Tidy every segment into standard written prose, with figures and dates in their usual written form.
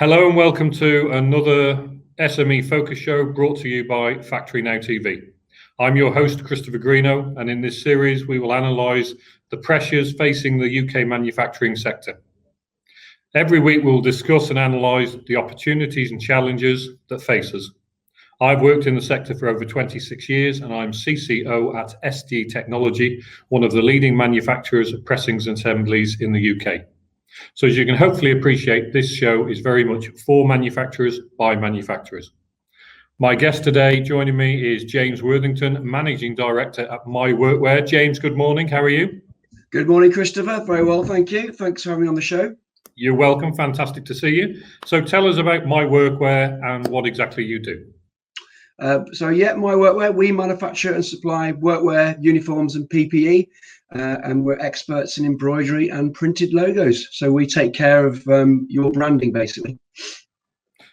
Hello and welcome to another SME Focus show brought to you by FactoryNOW TV. I'm your host, Christopher Greenough, and in this series we will analyse the pressures facing the UK manufacturing sector. Every week we'll discuss and analyse the opportunities and challenges that face us. I've worked in the sector for over 26 years and I'm CCO at SD Technology, one of the leading manufacturers of pressings and assemblies in the UK. So as you can hopefully appreciate, this show is very much for manufacturers by manufacturers. My guest today joining me is James Worthington, Managing Director at MyWorkwear. James, good morning. How are you? Good morning, Christopher. Very well, thank you. Thanks for having me on the show. You're welcome. Fantastic to see you. So tell us about MyWorkwear and what exactly you do. MyWorkwear, we manufacture and supply workwear, uniforms and PPE. And we're experts in embroidery and printed logos. So we take care of your branding, basically.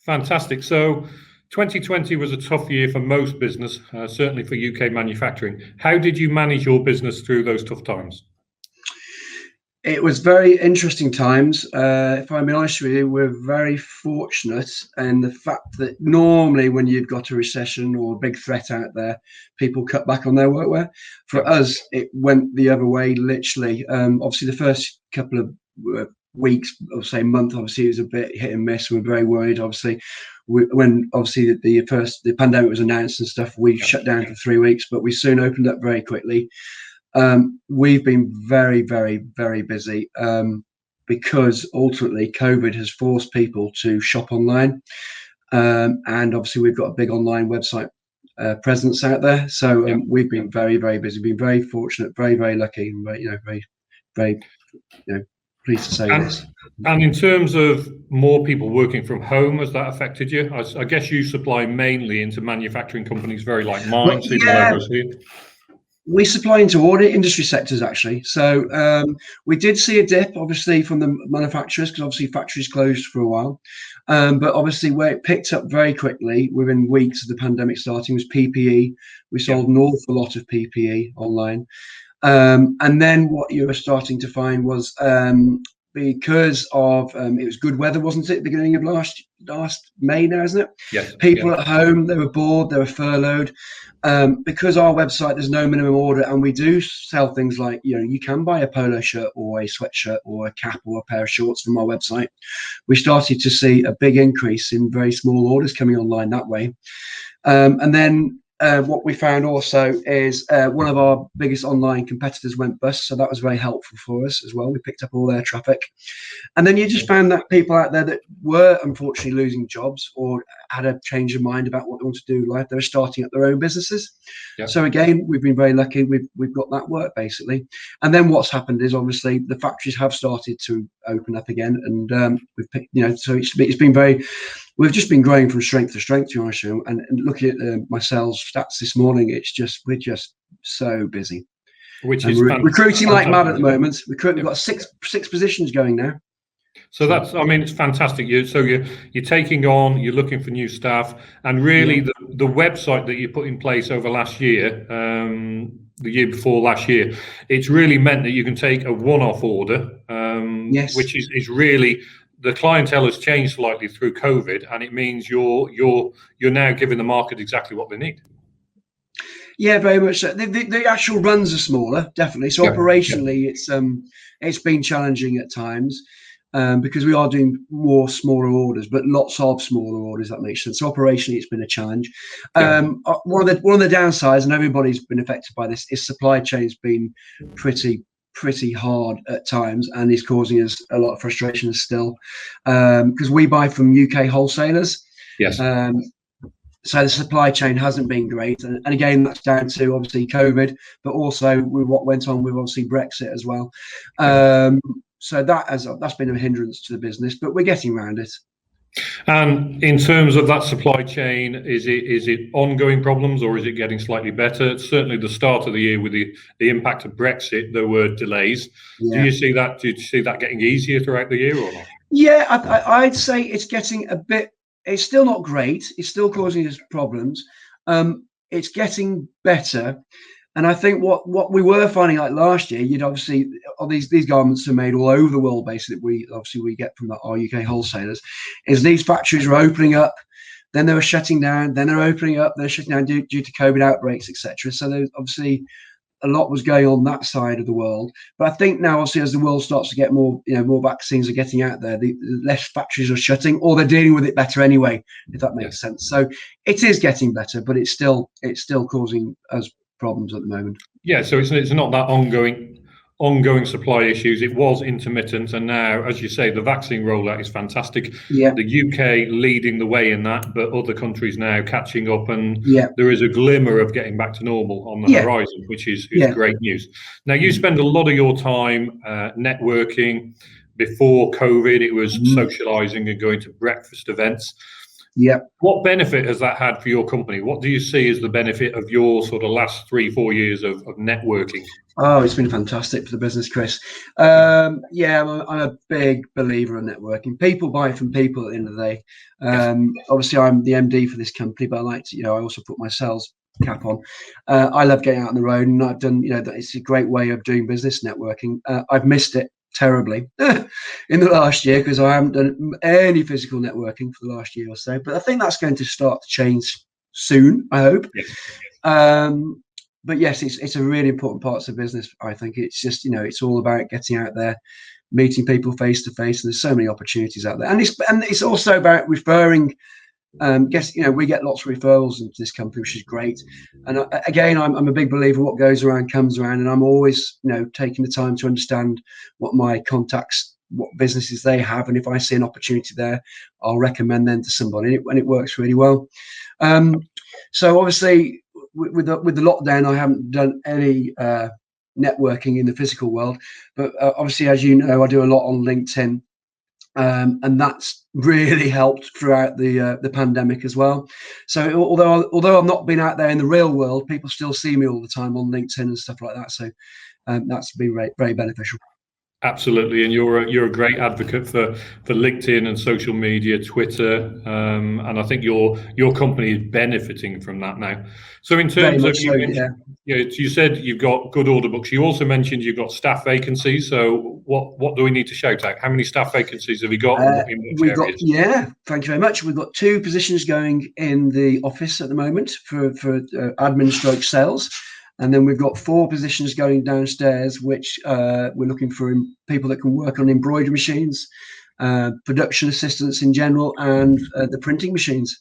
Fantastic. So 2020 was a tough year for most business, certainly for UK manufacturing. How did you manage your business through those tough times? It was very interesting times. If I'm honest with you, we're very fortunate in the fact that normally when you've got a recession or a big threat out there, people cut back on their workwear. For us, it went the other way, literally. Obviously, the first couple of weeks, or say month, obviously, it was a bit hit and miss. We're very worried, obviously. When obviously the pandemic was announced and stuff, we shut down for 3 weeks, but we soon opened up very quickly. We've been very, very, very busy because ultimately COVID has forced people to shop online, and obviously we've got a big online website presence out there. So we've been very, very busy. Been very fortunate, very, very lucky, and very, very, pleased to say this. And in terms of more people working from home, has that affected you? I guess you supply mainly into manufacturing companies, very like mine. We supply into all the industry sectors, actually. So we did see a dip, obviously, from the manufacturers, because obviously factories closed for a while. But obviously where it picked up very quickly within weeks of the pandemic starting was PPE. We sold an awful lot of PPE online. And then what you were starting to find was because of it was good weather, wasn't it? Beginning of last May now, isn't it? Yes. People at home, they were bored, they were furloughed. Because our website, there's no minimum order, and we do sell things like, you can buy a polo shirt or a sweatshirt or a cap or a pair of shorts from our website. We started to see a big increase in very small orders coming online that way. And then what we found also is one of our biggest online competitors went bust, so that was very helpful for us as well. We picked up all their traffic, and then you just found that people out there that were unfortunately losing jobs or had a change of mind about what they want to do in life, they were starting up their own businesses. So again, we've been very lucky. We've got that work basically, and then what's happened is obviously the factories have started to open up again, and we've picked, so it's been very. We've just been growing from strength to strength, to be honest with you. And looking at my sales stats this morning, we're just so busy. Which is recruiting like mad at the moment. We've got six positions going now. So that's, it's fantastic. You're taking on, you're looking for new staff, and really the website that you put in place over last year, the year before last year, it's really meant that you can take a one-off order, which is really. The clientele has changed slightly through COVID, and it means you're now giving the market exactly what they need. Yeah, very much so. The actual runs are smaller, definitely. So operationally, it's been challenging at times because we are doing more smaller orders, but lots of smaller orders. That makes sense. So operationally, it's been a challenge. One of the downsides, and everybody's been affected by this, is supply chain's been pretty hard at times, and is causing us a lot of frustration still, because we buy from UK wholesalers. So the supply chain hasn't been great, and again that's down to obviously COVID, but also with what went on with obviously Brexit as well. So that's been a hindrance to the business, but we're getting around it. And in terms of that supply chain, is it ongoing problems, or is it getting slightly better? Certainly the start of the year with the impact of Brexit, there were delays. Do you see that getting easier throughout the year or not? Yeah, I'd say it's getting a bit. It's still not great. It's still causing us problems. It's getting better. And I think what we were finding like last year, you'd obviously these garments are made all over the world. Basically, we get from our UK wholesalers. Is these factories are opening up, then they were shutting down, then they're opening up, they're shutting down due to COVID outbreaks, etc. So there's obviously a lot was going on that side of the world. But I think now, obviously, as the world starts to get more, more vaccines are getting out there, the less factories are shutting, or they're dealing with it better anyway, if that makes sense. So it is getting better, but it's still causing us problems at the moment. Yeah, so it's not that ongoing supply issues. It was intermittent, and now, as you say, the vaccine rollout is fantastic. Yeah. The UK leading the way in that, but other countries now catching up, and Yeah. there is a glimmer of getting back to normal on the horizon, which is great news. Now, you spend a lot of your time networking. Before COVID, it was socializing and going to breakfast events. Yeah. What benefit has that had for your company? What do you see as the benefit of your sort of last 3-4 years of networking? Oh, it's been fantastic for the business, Chris. I'm a big believer in networking. People buy from people at the end of the day. Obviously, I'm the MD for this company, but I like to, I also put my sales cap on. I love getting out on the road, and I've done, it's a great way of doing business networking. I've missed it terribly in the last year because I haven't done any physical networking for the last year or so, but I think that's going to start to change soon, I hope. But yes, it's a really important part of the business. I think it's just, it's all about getting out there, meeting people face to face, and there's so many opportunities out there, and it's also about referring. We get lots of referrals into this company, which is great. And again, I'm a big believer what goes around comes around, and I'm always, taking the time to understand what my contacts, what businesses they have, and if I see an opportunity there, I'll recommend them to somebody, and it works really well. So obviously, with the lockdown, I haven't done any networking in the physical world, but obviously, as you know, I do a lot on LinkedIn. And that's really helped throughout the pandemic as well. So although I've not been out there in the real world, people still see me all the time on LinkedIn and stuff like that. So that's been very, very beneficial. Absolutely, and you're a great advocate for LinkedIn and social media, Twitter, and I think your company is benefiting from that now. So in terms of you said you've got good order books. You also mentioned you've got staff vacancies. So what do we need to shout out? How many staff vacancies have you got? Thank you very much. We've got 2 positions going in the office at the moment for admin / sales. And then we've got 4 positions going downstairs, which we're looking for people that can work on embroidery machines, production assistants in general, and the printing machines.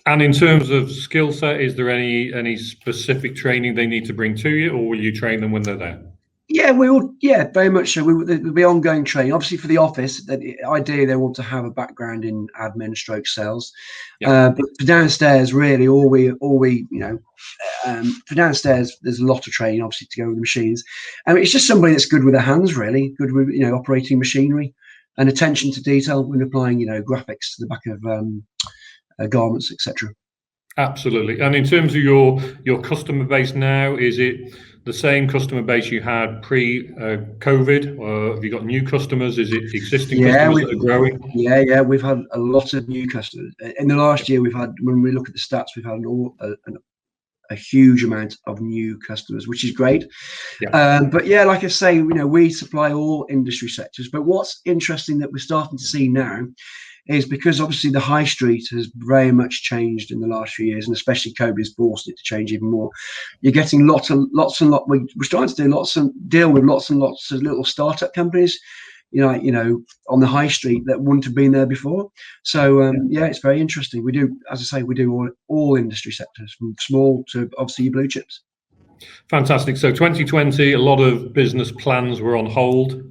And in terms of skill set, is there any specific training they need to bring to you, or will you train them when they're there? Yeah, we will. Yeah, very much so. There'll be ongoing training. Obviously, for the office, ideally they want to have a background in admin / sales. But for downstairs, really, for downstairs, there's a lot of training, obviously, to go with the machines. And it's just somebody that's good with their hands, really, good with operating machinery and attention to detail when applying graphics to the back of garments, etc. Absolutely. And in terms of your customer base now, is it the same customer base you had pre-COVID, or have you got new customers? Is it existing customers that are growing? Yeah, we've had a lot of new customers. In the last year, when we look at the stats, we've had a huge amount of new customers, which is great. But yeah, like I say, we supply all industry sectors. But what's interesting that we're starting to see now is because obviously the high street has very much changed in the last few years, and especially COVID has forced it to change even more. You're getting lots and lots. We're starting to deal with lots and lots of little startup companies, on the high street that wouldn't have been there before. So it's very interesting. We do, as I say, we do all industry sectors, from small to obviously blue chips. Fantastic. So 2020, a lot of business plans were on hold.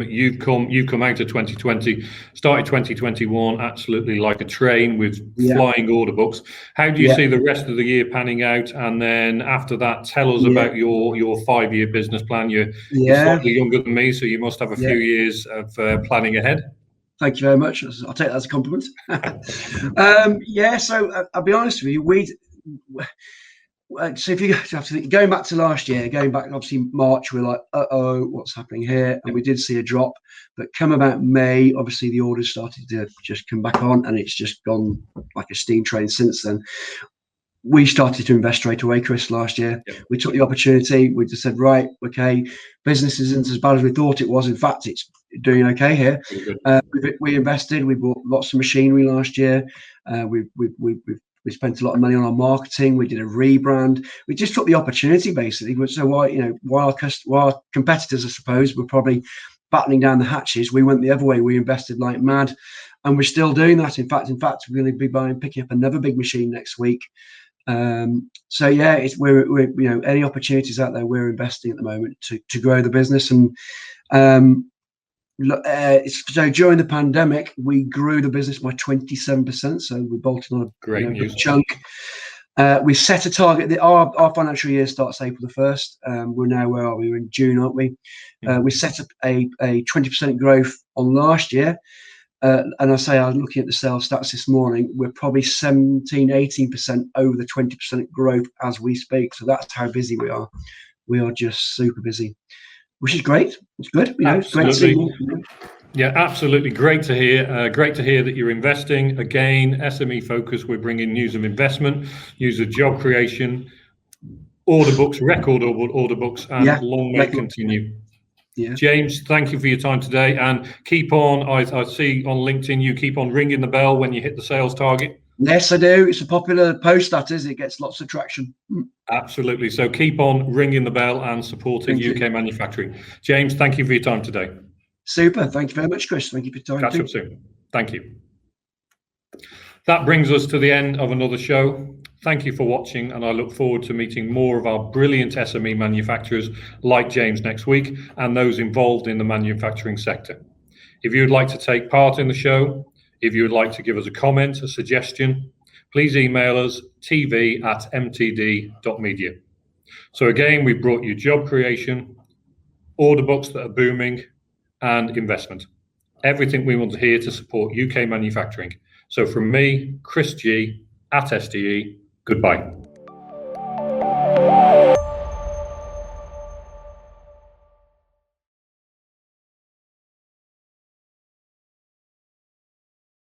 You've come out of 2020, started 2021 absolutely like a train with flying order books. How do you see the rest of the year panning out? And then after that, tell us about your 5-year business plan. You're slightly younger than me, so you must have a few years of planning ahead. Thank you very much. I'll take that as a compliment. So I'll be honest with you, so if you going back to last year, obviously March, we're like, what's happening here? And we did see a drop, but come about May, obviously the orders started to just come back on, and it's just gone like a steam train since then. we started to invest straight away, Chris, last year. Yeah. We took the opportunity. We just said, right, okay, business isn't as bad as we thought it was. In fact, it's doing okay here. We invested. We bought lots of machinery last year. We spent a lot of money on our marketing. We did a rebrand. We just took the opportunity, basically. So while our competitors, I suppose, were probably battling down the hatches, we went the other way. We invested like mad, and we're still doing that. In fact, we're going to be picking up another big machine next week. So yeah, we're any opportunities out there, we're investing at the moment to grow the business. And so during the pandemic, we grew the business by 27%. So we bolted on a big chunk. We set a target. Our financial year starts April the 1st. We're now, where are we? We're in June, aren't we? We set up a 20% growth on last year. And I was looking at the sales stats this morning, we're probably 18% over the 20% growth as we speak. So that's how busy we are. We are just super busy, which is great. It's good. Absolutely. Great to see. Yeah, absolutely. Great to hear. Great to hear that you're investing. Again, SMEFocus, we're bringing news of investment, news of job creation, order books, record order books, and long may continue. Yeah. James, thank you for your time today, and keep on. I see on LinkedIn you keep on ringing the bell when you hit the sales target. Yes, I do. It's a popular post, that is. It gets lots of traction. Absolutely. So keep on ringing the bell and supporting UK manufacturing. James, thank you for your time today. Super. Thank you very much, Chris. Thank you for your time. Catch up soon. Thank you. That brings us to the end of another show. Thank you for watching, and I look forward to meeting more of our brilliant SME manufacturers like James next week and those involved in the manufacturing sector. If you would like to take part in the show, if you would like to give us a comment, a suggestion, please email us tv@mtd.media. So again, we've brought you job creation, order books that are booming, and investment. Everything we want to hear to support UK manufacturing. So from me, Chris G, at SDE, goodbye.